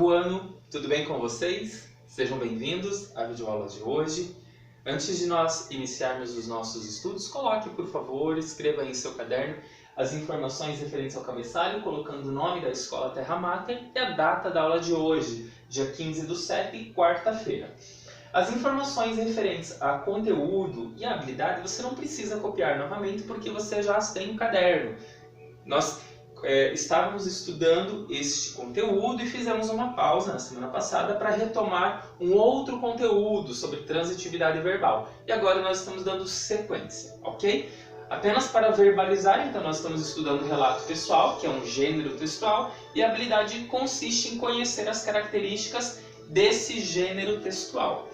Novo ano, tudo bem com vocês? Sejam bem-vindos à videoaula de hoje. Antes de nós iniciarmos os nossos estudos, coloque, por favor, escreva em seu caderno as informações referentes ao cabeçalho, colocando o nome da Escola Terra Mater e a data da aula de hoje, dia 15/7, quarta-feira. As informações referentes a conteúdo e habilidade você não precisa copiar novamente porque você já as tem no caderno. Nós estávamos estudando este conteúdo e fizemos uma pausa na semana passada para retomar um outro conteúdo sobre transitividade verbal. E agora nós estamos dando sequência, ok? Apenas para verbalizar, então nós estamos estudando relato pessoal, que é um gênero textual, e a habilidade consiste em conhecer as características desse gênero textual.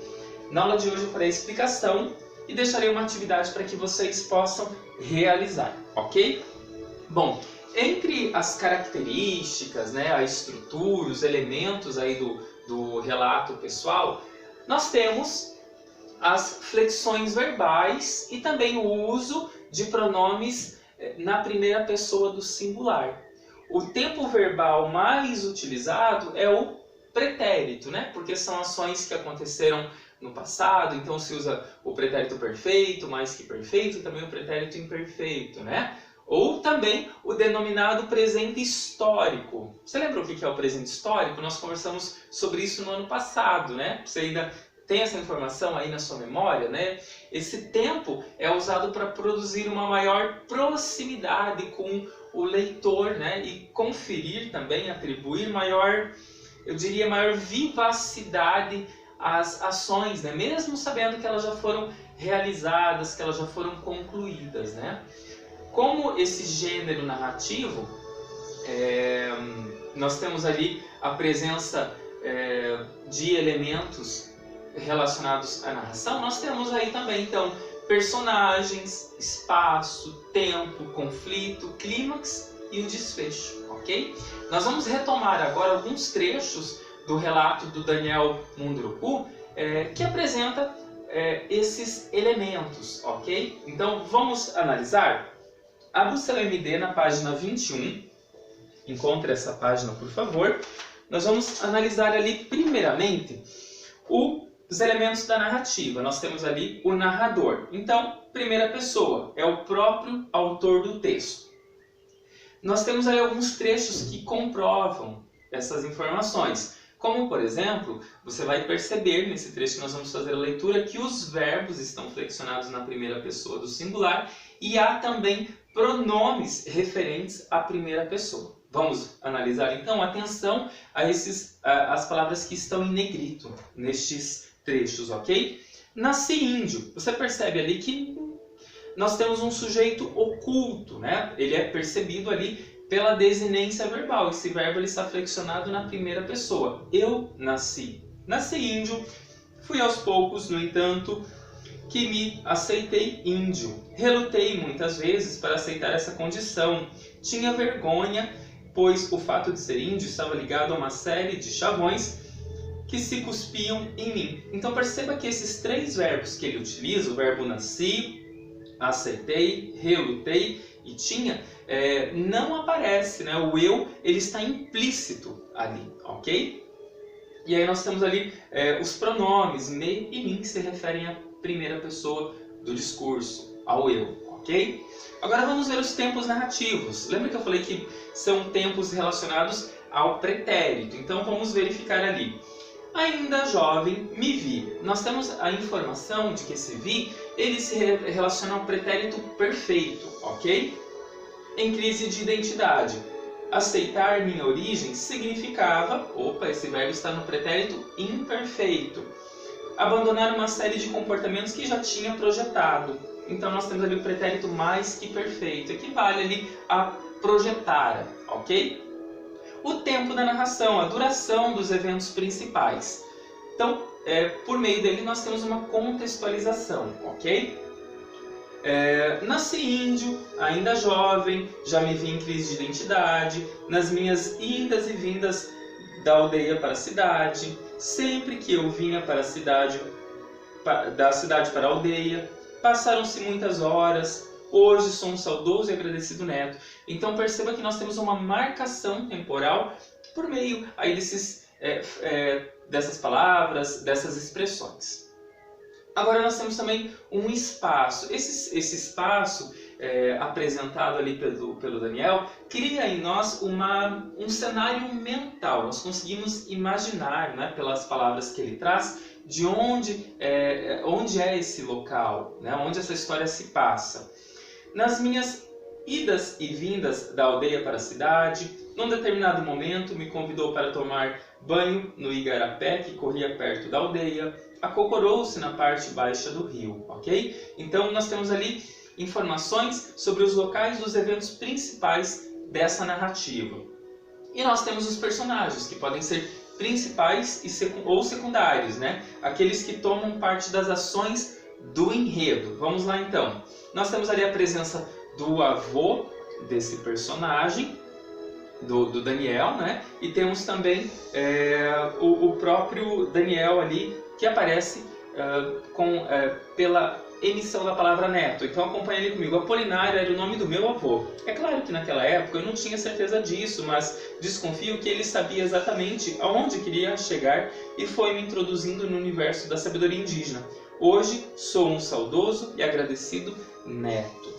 Na aula de hoje eu farei a explicação e deixarei uma atividade para que vocês possam realizar, ok? Bom, entre as características, a estrutura, os elementos aí do relato pessoal, nós temos as flexões verbais e também o uso de pronomes na primeira pessoa do singular. O tempo verbal mais utilizado é o pretérito, porque são ações que aconteceram no passado, então se usa o pretérito perfeito, mais que perfeito, e também o pretérito imperfeito, Ou também o denominado presente histórico. Você lembra o que é o presente histórico? Nós conversamos sobre isso no ano passado, Você ainda tem essa informação aí na sua memória, Esse tempo é usado para produzir uma maior proximidade com o leitor, E conferir também, atribuir maior vivacidade às ações, Mesmo sabendo que elas já foram realizadas, que elas já foram concluídas, Como esse gênero narrativo, nós temos ali a presença de elementos relacionados à narração, nós temos aí também, então, personagens, espaço, tempo, conflito, clímax e o desfecho, ok? Nós vamos retomar agora alguns trechos do relato do Daniel Munduruku, que apresenta esses elementos, ok? Então, vamos analisar? Abra o seu MD na página 21, encontre essa página, por favor. Nós vamos analisar ali, primeiramente, os elementos da narrativa. Nós temos ali o narrador. Então, primeira pessoa, é o próprio autor do texto. Nós temos aí alguns trechos que comprovam essas informações. Como, por exemplo, você vai perceber nesse trecho que nós vamos fazer a leitura que os verbos estão flexionados na primeira pessoa do singular e há também pronomes referentes à primeira pessoa. Vamos analisar então, atenção a as palavras que estão em negrito nestes trechos, ok? Nasci índio. Você percebe ali que nós temos um sujeito oculto, Ele é percebido ali pela desinência verbal. Esse verbo ele está flexionado na primeira pessoa. Eu nasci. Nasci índio. Fui aos poucos, no entanto, que me aceitei índio. Relutei muitas vezes para aceitar essa condição. Tinha vergonha, pois o fato de ser índio estava ligado a uma série de chavões que se cuspiam em mim. Então perceba que esses três verbos que ele utiliza, o verbo nasci, aceitei, relutei e tinha, não aparece, O eu ele está implícito ali, ok? E aí nós temos ali os pronomes me e mim que se referem à primeira pessoa do discurso, ao eu, ok? Agora vamos ver os tempos narrativos. Lembra que eu falei que são tempos relacionados ao pretérito? Então vamos verificar ali. Ainda jovem, me vi. Nós temos a informação de que esse vi, ele se relaciona ao pretérito perfeito, ok? Em crise de identidade. Aceitar minha origem significava, esse verbo está no pretérito imperfeito. Abandonar uma série de comportamentos que já tinha projetado. Então nós temos ali o pretérito mais que perfeito, equivale ali a projetar, ok? O tempo da narração, a duração dos eventos principais. Então, por meio dele nós temos uma contextualização, ok? Nasci índio, ainda jovem, já me vi em crise de identidade, nas minhas idas e vindas da aldeia para a cidade, sempre que eu vinha para a cidade, da cidade para a aldeia, passaram-se muitas horas, hoje sou um saudoso e agradecido neto. Então perceba que nós temos uma marcação temporal por meio aí desses dessas palavras, dessas expressões. Agora nós temos também um espaço. Esse espaço apresentado ali pelo Daniel cria em nós um cenário mental. Nós conseguimos imaginar, né, pelas palavras que ele traz, de onde é esse local, né, onde essa história se passa. Nas minhas idas e vindas da aldeia para a cidade, num determinado momento me convidou para tomar banho no igarapé que corria perto da aldeia, acocorou-se na parte baixa do rio, ok? Então nós temos ali informações sobre os locais dos eventos principais dessa narrativa. E nós temos os personagens, que podem ser principais ou secundários, né? Aqueles que tomam parte das ações do enredo. Vamos lá então. Nós temos ali a presença do avô desse personagem, do Daniel, né? E temos também o próprio Daniel ali, que aparece pela emissão da palavra neto. Então acompanha ali comigo. Apolinário era o nome do meu avô. É claro que naquela época eu não tinha certeza disso, mas desconfio que ele sabia exatamente aonde queria chegar e foi me introduzindo no universo da sabedoria indígena. Hoje sou um saudoso e agradecido neto.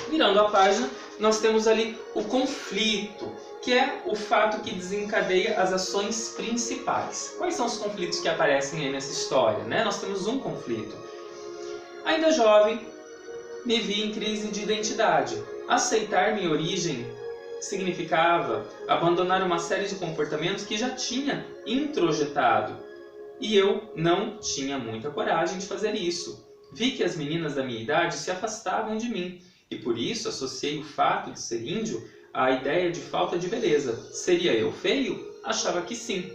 Virando a página, nós temos ali o conflito, que é o fato que desencadeia as ações principais. Quais são os conflitos que aparecem aí nessa história, né? Nós temos um conflito. Ainda jovem, me vi em crise de identidade. Aceitar minha origem significava abandonar uma série de comportamentos que já tinha introjetado. E eu não tinha muita coragem de fazer isso. Vi que as meninas da minha idade se afastavam de mim. E por isso associei o fato de ser índio à ideia de falta de beleza. Seria eu feio? Achava que sim.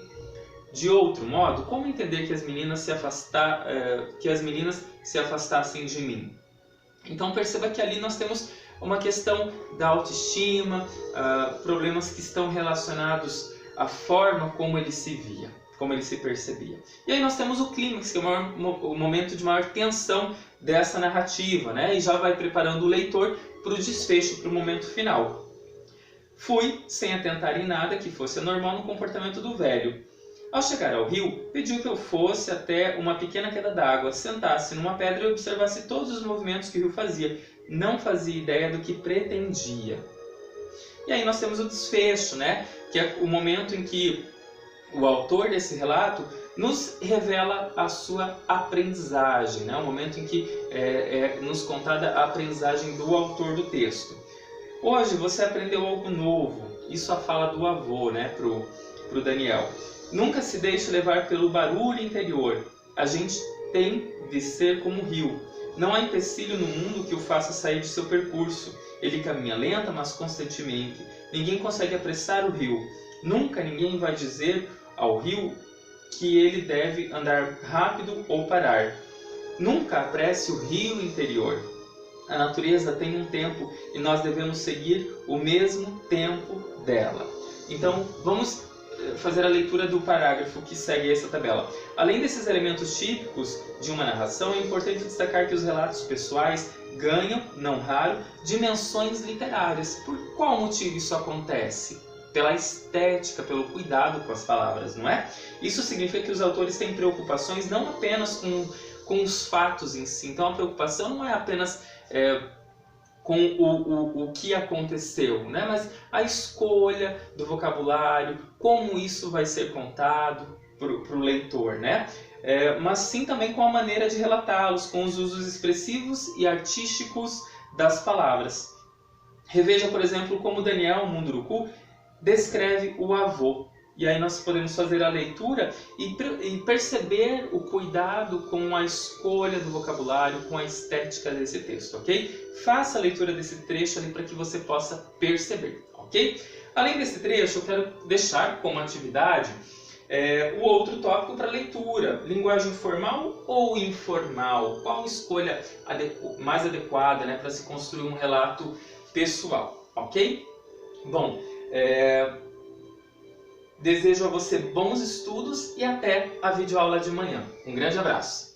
De outro modo, como entender que as meninas se afastassem de mim? Então perceba que ali nós temos uma questão da autoestima, problemas que estão relacionados à forma como ele se via, como ele se percebia. E aí nós temos o clímax, que é o momento de maior tensão dessa narrativa, né? E já vai preparando o leitor para o desfecho, para o momento final. Fui, sem atentar em nada que fosse anormal no comportamento do velho. Ao chegar ao rio, pediu que eu fosse até uma pequena queda d'água, sentasse numa pedra e observasse todos os movimentos que o rio fazia. Não fazia ideia do que pretendia. E aí nós temos o desfecho, né? Que é o momento em que o autor desse relato nos revela a sua aprendizagem, né? O momento em que é nos contada a aprendizagem do autor do texto. Hoje você aprendeu algo novo. Isso a fala do avô, né? Pro Daniel. Nunca se deixe levar pelo barulho interior. A gente tem de ser como o rio. Não há empecilho no mundo que o faça sair de seu percurso. Ele caminha lenta, mas constantemente. Ninguém consegue apressar o rio. Nunca ninguém vai dizer ao rio que ele deve andar rápido ou parar. Nunca apresse o rio interior. A natureza tem um tempo e nós devemos seguir o mesmo tempo dela. Então, vamos fazer a leitura do parágrafo que segue essa tabela. Além desses elementos típicos de uma narração, é importante destacar que os relatos pessoais ganham, não raro, dimensões literárias. Por qual motivo isso acontece? Pela estética, pelo cuidado com as palavras, não é? Isso significa que os autores têm preocupações não apenas com os fatos em si. Então a preocupação não é apenas com o que aconteceu, né? Mas a escolha do vocabulário, como isso vai ser contado para o leitor, né? Mas sim também com a maneira de relatá-los, com os usos expressivos e artísticos das palavras. Reveja, por exemplo, como Daniel Munduruku descreve o avô. E aí nós podemos fazer a leitura e perceber o cuidado com a escolha do vocabulário, com a estética desse texto, ok? Faça a leitura desse trecho ali para que você possa perceber, ok? Além desse trecho, eu quero deixar como atividade o outro tópico para leitura. Linguagem formal ou informal? Qual a escolha mais adequada, né, para se construir um relato pessoal, ok? Bom, desejo a você bons estudos e até a videoaula de amanhã. Um grande abraço!